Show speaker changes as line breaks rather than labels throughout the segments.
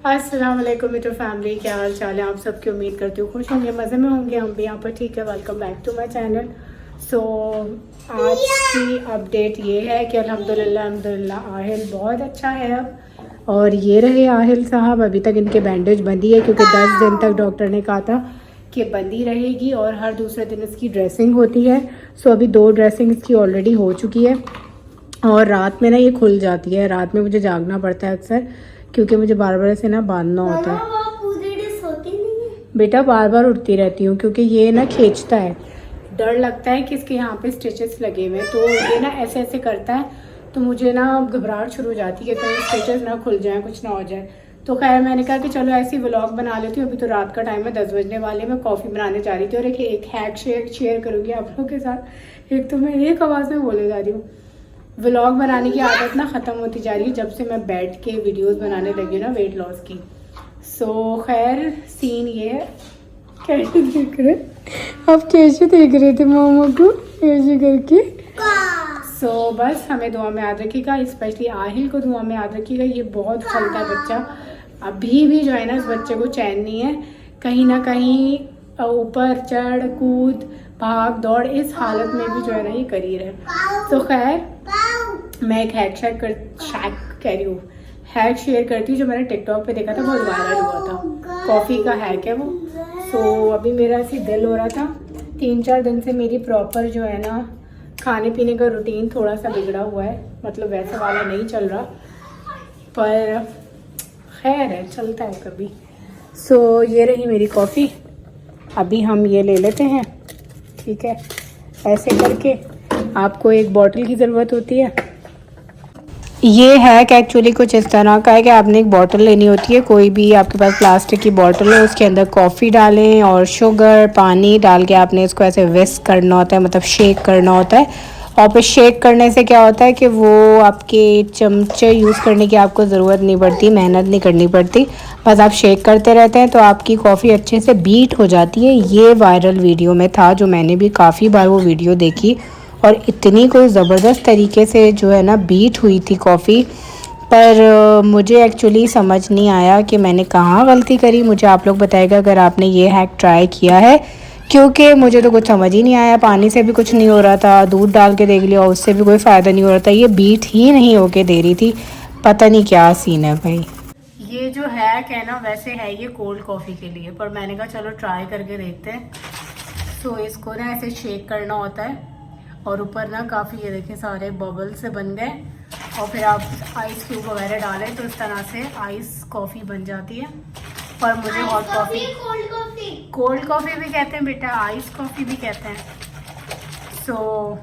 अस्सलाम वालेकुम मेरी फैमिली, क्या हाल चाल है आप सबकी। उम्मीद करती हूँ खुश होंगे, मज़े में होंगे। हम भी यहाँ पर ठीक है। Welcome back to my channel. So आज की अपडेट ये है कि अल्हम्दुलिल्लाह आहिल बहुत अच्छा है अब। और ये रहे आहिल साहब, अभी तक इनके बैंडेज बंदी है क्योंकि 10 दिन तक डॉक्टर ने कहा था कि बंदी रहेगी और हर दूसरे दिन इसकी ड्रेसिंग होती है। सो अभी 2 ड्रेसिंग इसकी ऑलरेडी हो चुकी है और रात में ना ये खुल जाती है। रात में मुझे जागना पड़ता है अक्सर क्योंकि मुझे बार बार से ना बांधना होता है।
पूरी डे सोती नहीं है
बेटा बार बार उठती रहती हूँ क्योंकि ये ना खींचता है। डर लगता है कि इसके यहाँ पे स्टिचेस लगे हुए हैं, तो ये ना ऐसे ऐसे करता है तो मुझे ना घबराहट शुरू हो जाती है कि कहीं स्टिचेस ना खुल जाए, कुछ ना हो जाए। तो खैर मैंने कहा कि चलो ऐसी व्लॉग बना लेती हूँ। अभी तो रात का टाइम है, 10 बजने वाले। मैं कॉफ़ी बनाने जा रही थी और एक हैक शेयर करूँगी आप लोगों के साथ। एक तो मैं एक आवाज़ में बोले जा रही हूँ। व्लॉग बनाने की आदत ना ख़त्म होती जा रही है जब से मैं बैठ के वीडियोस बनाने लगी ना वेट लॉस की। सो खैर सीन ये है। कैसे देख रहे, आप कैसे देख रहे थे मामा को ऐसे करके। सो बस हमें दुआ में याद रखिएगा, स्पेशली आहिल को दुआ में याद रखिएगा। ये बहुत खलता है बच्चा, अभी भी जो है ना इस बच्चे को चैन नहीं है। कहीं ना कहीं ऊपर चढ़ कूद भाग दौड़ इस हालत में भी जो है ना ये कर ही रहे। तो खैर मैं एक हैक शेयर करती हूँ जो मैंने टिकटॉक पे देखा था, बहुत वायरल हुआ था। कॉफ़ी का हैक है वो। सो अभी मेरा ऐसे दिल हो रहा था, 3-4 दिन से मेरी प्रॉपर जो है ना खाने पीने का रूटीन थोड़ा सा बिगड़ा हुआ है। मतलब वैसे वाला नहीं चल रहा, पर खैर है, चलता है कभी। सो ये रही मेरी कॉफ़ी। अभी हम ये ले लेते हैं, ठीक है। ऐसे करके आपको एक बॉटल की ज़रूरत होती है। ये हैक एक्चुअली कुछ इस तरह का है कि आपने एक बॉटल लेनी होती है, कोई भी आपके पास प्लास्टिक की बॉटल है, उसके अंदर कॉफ़ी डालें और शुगर पानी डाल के आपने इसको ऐसे विस्क करना होता है, मतलब शेक करना होता है। और फिर शेक करने से क्या होता है कि वो आपके चमचे यूज़ करने की आपको ज़रूरत नहीं पड़ती, मेहनत नहीं करनी पड़ती। बस आप शेक करते रहते हैं तो आपकी कॉफ़ी अच्छे से बीट हो जाती है। ये वायरल वीडियो में था, जो मैंने भी काफ़ी बार वो वीडियो देखी और इतनी कोई ज़बरदस्त तरीके से जो है ना बीट हुई थी कॉफ़ी। पर मुझे एक्चुअली समझ नहीं आया कि मैंने कहाँ गलती करी। मुझे आप लोग बताइएगा अगर आपने ये हैक ट्राई किया है, क्योंकि मुझे तो कुछ समझ ही नहीं आया। पानी से भी कुछ नहीं हो रहा था, दूध डाल के देख लिया उससे भी कोई फ़ायदा नहीं हो रहा था, ये बीट ही नहीं होके दे रही थी। पता नहीं क्या सीन है भाई। ये जो हैक है ना वैसे है ये कोल्ड कॉफ़ी के लिए, पर मैंने कहा चलो ट्राई करके देखते हैं। सो इसको ना ऐसे शेक करना होता है और ऊपर ना काफ़ी ये देखें सारे बबल से बन गए। और फिर आप आइस क्यूब वगैरह डालें तो इस तरह से आइस कॉफ़ी बन जाती है। और मुझे हॉट कॉफ़ी, कोल्ड कॉफ़ी भी कहते हैं बेटा, आइस कॉफ़ी भी कहते हैं। सो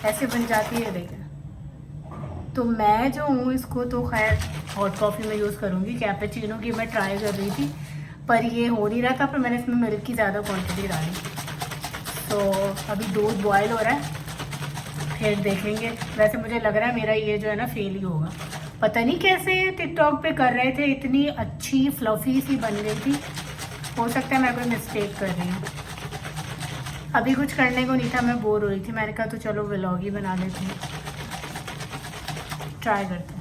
ऐसे बन जाती है देखें। तो मैं जो हूँ इसको तो खैर हॉट कॉफ़ी में यूज़ करूँगी। कैपेचिनो की मैं ट्राई कर रही थी पर ये हो नहीं रहा था, पर मैंने इसमें मिल्क की ज़्यादा क्वांटिटी डाली। तो अभी दूध बॉयल हो रहा है, फिर देखेंगे। वैसे मुझे लग रहा है मेरा ये जो है ना फेल ही होगा। पता नहीं कैसे टिकटॉक पे कर रहे थे, इतनी अच्छी फ्लफी सी बन गई थी। हो सकता है मैं कोई मिस्टेक कर रही हूँ। अभी कुछ करने को नहीं था, मैं बोर हो रही थी, मैंने कहा तो चलो व्लॉग ही बना लेती हूँ, ट्राई करते हैं।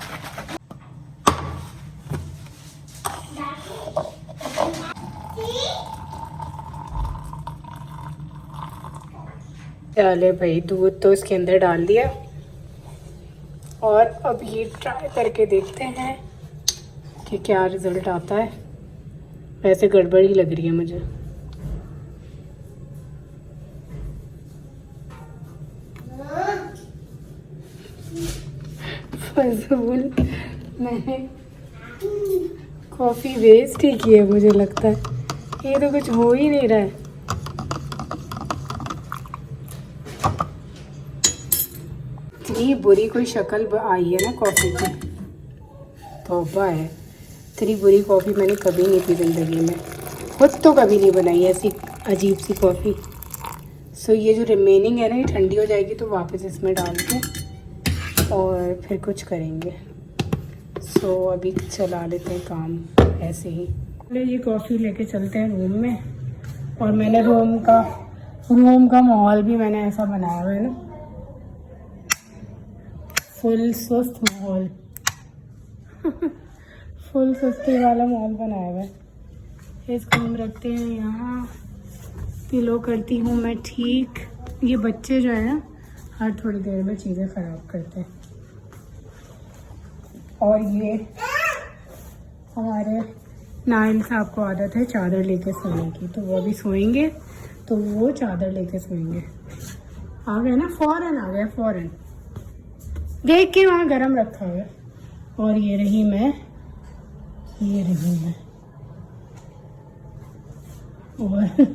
चले भाई, दूध तो इसके अंदर डाल दिया और अब ये ट्राई करके देखते हैं कि क्या रिज़ल्ट आता है। वैसे गड़बड़ ही लग रही है मुझे। फजूल मैंने कॉफ़ी वेस्ट ही की है मुझे लगता है। ये तो कुछ हो ही नहीं रहा है। इतनी बुरी कोई शक्ल आई है ना कॉफ़ी की, तौबा है। इतनी बुरी कॉफ़ी मैंने कभी नहीं पी ज़िंदगी में, खुद तो कभी नहीं बनाई ऐसी अजीब सी कॉफ़ी। सो ये जो रिमेनिंग है ना ये ठंडी हो जाएगी तो वापस इसमें डाल के और फिर कुछ करेंगे। सो अभी चला लेते हैं काम ऐसे ही। ये कॉफ़ी लेके चलते हैं रूम में। और मैंने रूम का माहौल भी मैंने ऐसा बनाया हुआ है ना, फुल स्वस्थ माहौल फुल सस्ते वाला मॉल बनाया हुआ है। इसको हम रखते हैं यहाँ, पिलो करती हूँ मैं ठीक। ये बच्चे जो है ना हर थोड़ी देर में चीज़ें ख़राब करते हैं। और ये हमारे नाइल साहब को आदत है चादर लेके सोने की, तो वो अभी सोएंगे तो वो चादर लेके सोएंगे। आ गए ना, फ़ौरन आ गया, फ़ौरन देख के वहाँ गरम रखा हुआ है। और ये रही मैं और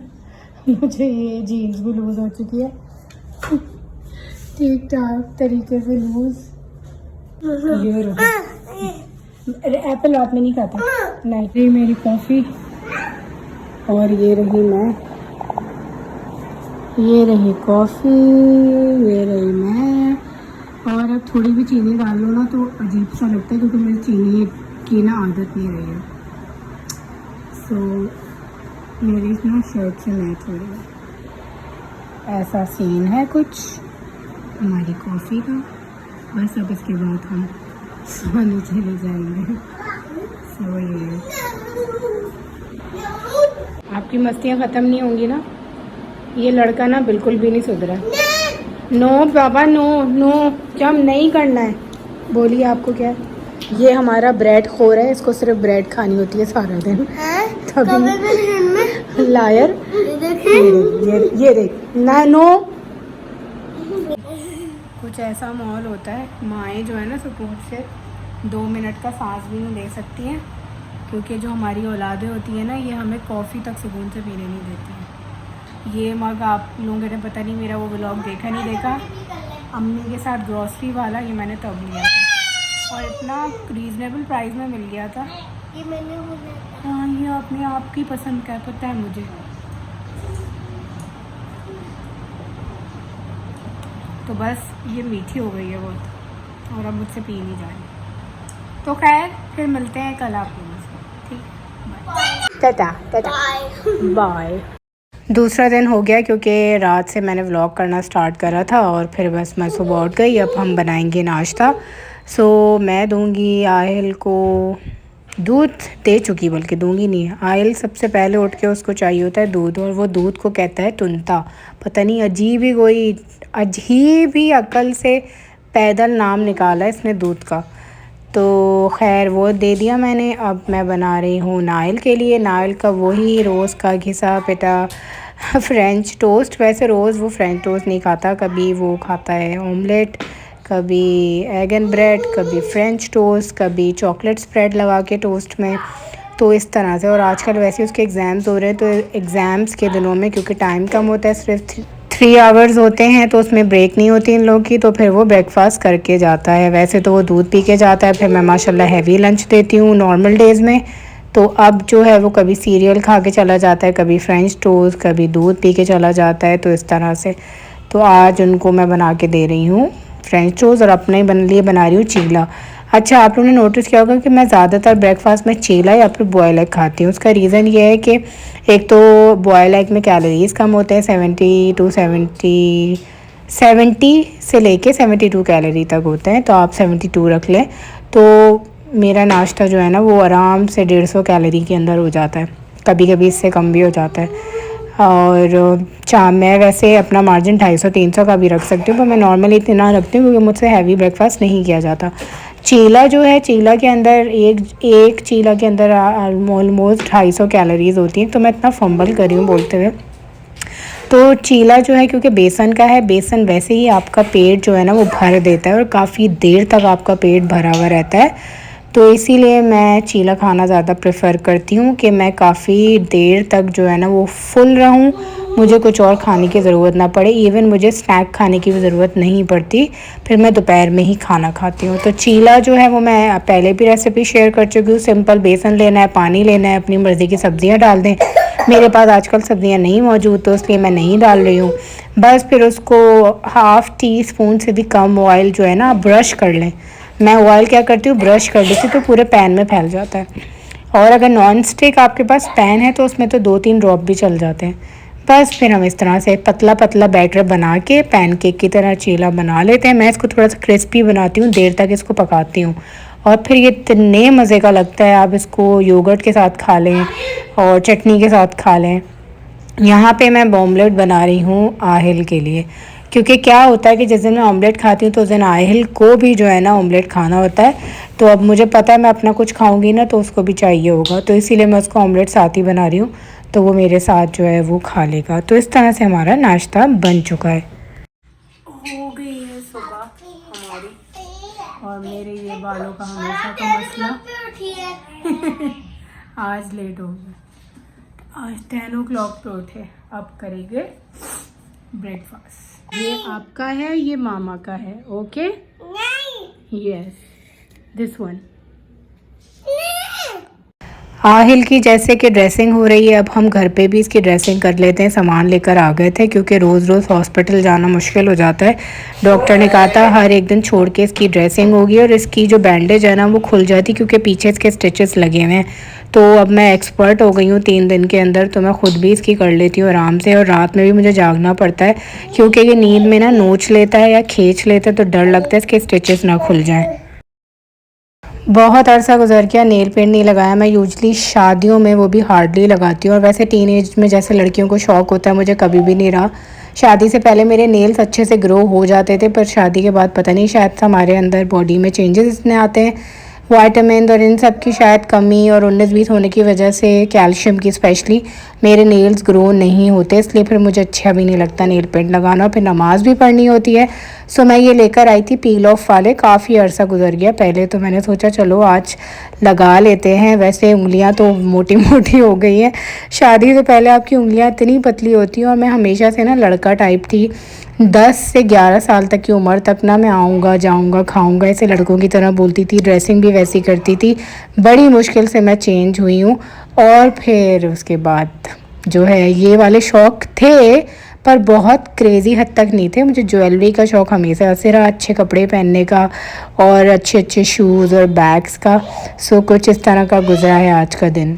मुझे ये जीन्स भी लूज़ हो चुकी है, ठीक ठाक तरीके से लूज़। ये एप्पल रात में नहीं खाता। नहीं, ये मेरी कॉफ़ी और ये रही मैं, ये रही कॉफ़ी, ये रही मैं। और अब थोड़ी भी चीनी डाल लो ना तो अजीब सा लगता है, क्योंकि मेरी चीनी की ना आदत नहीं रही है। सो मेरी ना शर्ट से मैच हो रही है। ऐसा सीन है कुछ हमारी कॉफ़ी का। बस अब इसके बाद हम सोने चले जाएंगे। सो ये आपकी मस्तियाँ ख़त्म नहीं होंगी ना। ये लड़का ना बिल्कुल भी नहीं सुधरा। नो बाबा, नो नो, जब नहीं करना है। बोलिए आपको क्या है? ये हमारा ब्रेड खोर है, इसको सिर्फ ब्रेड खानी होती है सारा दिन। तभी लायर। ये देख ना, नो। कुछ ऐसा माहौल होता है, माएँ जो है ना सुकून से 2 मिनट का सांस भी नहीं ले सकती हैं, क्योंकि जो हमारी औलादें होती है ना, ये हमें कॉफ़ी तक सुकून से पीने नहीं देती हैं। ये मग आप लोगों ने पता नहीं मेरा वो व्लॉग देखा नहीं देखा, अम्मी के साथ ग्रॉसरी वाला, ये मैंने तब लिया था और इतना रीज़नेबल प्राइस में मिल गया था।
ये मैंने बोला था।
हाँ, ये अपने आप की पसंद का पता है मुझे। तो बस ये मीठी हो गई है बहुत और अब मुझसे पी नहीं जा रही। तो खैर फिर मिलते हैं कल आप लोगों से, ठीक? टाटा टाटा बाय। दूसरा दिन हो गया, क्योंकि रात से मैंने व्लॉग करना स्टार्ट करा था और फिर बस मैं सुबह उठ गई। अब हम बनाएंगे नाश्ता। सो मैं दूंगी आयल को, दूध दे चुकी, बल्कि दूंगी नहीं। आयल सबसे पहले उठ के उसको चाहिए होता है दूध, और वो दूध को कहता है तुनता। पता नहीं अजीब ही कोई अजीब ही अकल से पैदल नाम निकाला इसने दूध का। तो खैर वो दे दिया मैंने। अब मैं बना रही हूँ नाइल के लिए, नाइल का वही रोज़ का घिसा पिटा फ्रेंच टोस्ट। वैसे रोज़ वो फ्रेंच टोस्ट नहीं खाता, कभी वो खाता है ऑमलेट, कभी एग एंड ब्रेड, कभी फ्रेंच टोस्ट, कभी चॉकलेट स्प्रेड लगा के टोस्ट में। तो इस तरह से। और आजकल वैसे उसके एग्ज़ाम्स हो रहे हैं, तो एग्ज़ाम्स के दिनों में क्योंकि टाइम कम होता है, सिर्फ 3 आवर्स होते हैं, तो उसमें ब्रेक नहीं होती इन लोग की, तो फिर वो ब्रेकफास्ट करके जाता है। वैसे तो वो दूध पी के जाता है, फिर मैं माशाल्लाह हैवी लंच देती हूँ नॉर्मल डेज़ में। तो अब जो है वो कभी सीरियल खा के चला जाता है, कभी फ्रेंच टोस्ट, कभी दूध पी के चला जाता है, तो इस तरह से। तो आज उनको मैं बना के दे रही हूँ फ्रेंच टोस्ट और अपने लिए बना रही हूँ चीला। अच्छा, आप लोगों ने नोटिस किया होगा कि मैं ज़्यादातर ब्रेकफास्ट में चीला या फिर बॉयल एग खाती हूँ। उसका रीज़न ये है कि एक तो बॉयल एग में कैलोरीज़ कम होते हैं, 70 से लेके 72 कैलोरी तक होते हैं, तो आप 72 रख लें। तो मेरा नाश्ता जो है ना वो आराम से 150 कैलोरी के अंदर हो जाता है, कभी कभी इससे कम भी हो जाता है। और मैं वैसे अपना मार्जिन 250-300 का भी रख सकती हूँ, पर मैं नॉर्मली इतना रखती हूँ क्योंकि मुझसे हैवी ब्रेकफास्ट नहीं किया जाता। चीला जो है, चीला के अंदर एक चीला के अंदर ऑलमोस्ट 250 कैलोरीज़ होती हैं, तो मैं इतना फंबल कर रही हूँ बोलते हुए। तो चीला जो है क्योंकि बेसन का है, बेसन वैसे ही आपका पेट जो है ना वो भर देता है और काफ़ी देर तक आपका पेट भरा हुआ रहता है। तो इसीलिए मैं चीला खाना ज़्यादा प्रेफर करती हूँ कि मैं काफ़ी देर तक जो है ना वो फुल रहूँ, मुझे कुछ और खाने की ज़रूरत ना पड़े। इवन मुझे स्नैक खाने की भी ज़रूरत नहीं पड़ती, फिर मैं दोपहर में ही खाना खाती हूँ। तो चीला जो है वो मैं पहले भी रेसिपी शेयर कर चुकी हूँ। सिंपल बेसन लेना है, पानी लेना है, अपनी मर्ज़ी की सब्ज़ियाँ डाल दें। मेरे पास आजकल सब्ज़ियाँ नहीं मौजूद, तो इसलिए मैं नहीं डाल रही हूँ। बस फिर उसको 1/2 टीस्पून से भी कम ऑयल जो है ना ब्रश कर लें। मैं ऑयल क्या करती हूँ, ब्रश कर लेती हूँ, तो पूरे पैन में फैल जाता है। और अगर नॉन स्टिक आपके पास पैन है तो उसमें तो 2-3 ड्रॉप भी चल जाते हैं। बस फिर हम इस तरह से पतला पतला बैटर बना के पैनकेक की तरह चीला बना लेते हैं। मैं इसको थोड़ा सा क्रिस्पी बनाती हूँ, देर तक इसको पकाती हूँ। और फिर ये इतने मज़े का लगता है। आप इसको योगर्ट के साथ खा लें और चटनी के साथ खा लें। यहाँ पे मैं ऑमलेट बना रही हूँ आहिल के लिए, क्योंकि क्या होता है कि जिस दिन मैं ऑमलेट खाती हूँ तो उस दिन आहिल को भी जो है ना ऑमलेट खाना होता है। तो अब मुझे पता है मैं अपना कुछ खाऊंगी ना तो उसको भी चाहिए होगा, तो इसीलिए मैं उसको ऑमलेट साथ ही बना रही हूँ, तो वो मेरे साथ जो है वो खा लेगा। तो इस तरह से हमारा नाश्ता बन चुका है। हो गई है सुबह हमारी, और मेरे ये बालों का हमेशा का मसला आज लेट हो गया। आज 10 o'clock पे उठे, अब करेंगे ब्रेकफास्ट। ये आपका है, ये मामा का है। Okay, yes, this one. Aahil की जैसे कि ड्रेसिंग हो रही है, अब हम घर पे भी इसकी ड्रेसिंग कर लेते हैं। सामान लेकर आ गए थे क्योंकि रोज़ रोज़ हॉस्पिटल जाना मुश्किल हो जाता है। डॉक्टर ने कहा था हर एक दिन छोड़ के इसकी ड्रेसिंग होगी, और इसकी जो बैंडेज है ना वो खुल जाती क्योंकि पीछे इसके स्टिचेस लगे हुए हैं। तो अब मैं एक्सपर्ट हो गई हूँ 3 दिन के अंदर, तो मैं ख़ुद भी इसकी कर लेती हूँ आराम से। और रात में भी मुझे जागना पड़ता है क्योंकि ये नींद में ना नोच लेता है या खींच लेता है, तो डर लगता है इसके स्टिचेस ना खुल जाएँ। बहुत अरसा गुजर गया, नेल पेंट नहीं लगाया। मैं यूजली शादियों में वो भी हार्डली लगाती हूँ, और वैसे टीनेज में जैसे लड़कियों को शौक़ होता है, मुझे कभी भी नहीं रहा। शादी से पहले मेरे नेल्स अच्छे से ग्रो हो जाते थे, पर शादी के बाद पता नहीं शायद हमारे अंदर बॉडी में चेंजेस इतने आते हैं, विटामिन और इन सब की शायद कमी, और 19-20 होने की वजह से कैल्शियम की स्पेशली मेरे नेल्स ग्रो नहीं होते, इसलिए फिर मुझे अच्छा भी नहीं लगता नेल पेंट लगाना। फिर नमाज भी पढ़नी होती है। सो मैं ये लेकर आई थी पील ऑफ वाले, काफ़ी अरसा गुजर गया पहले, तो मैंने सोचा चलो आज लगा लेते हैं। वैसे उंगलियां तो मोटी मोटी हो गई हैं। शादी से पहले आपकी उंगलियां इतनी पतली होती हैं, और मैं हमेशा से ना लड़का टाइप थी। 10 से 11 साल तक की उम्र तक ना मैं आऊँगा जाऊँगा खाऊँगा ऐसे लड़कों की तरह बोलती थी, ड्रेसिंग भी वैसी करती थी। बड़ी मुश्किल से मैं चेंज हुई हूँ, और फिर उसके बाद जो है ये वाले शौक़ थे, पर बहुत क्रेज़ी हद तक नहीं थे। मुझे ज्वेलरी का शौक़ हमेशा से रहा, अच्छे कपड़े पहनने का और अच्छे अच्छे शूज़ और बैग्स का। सो कुछ इस तरह का गुजरा है आज का दिन।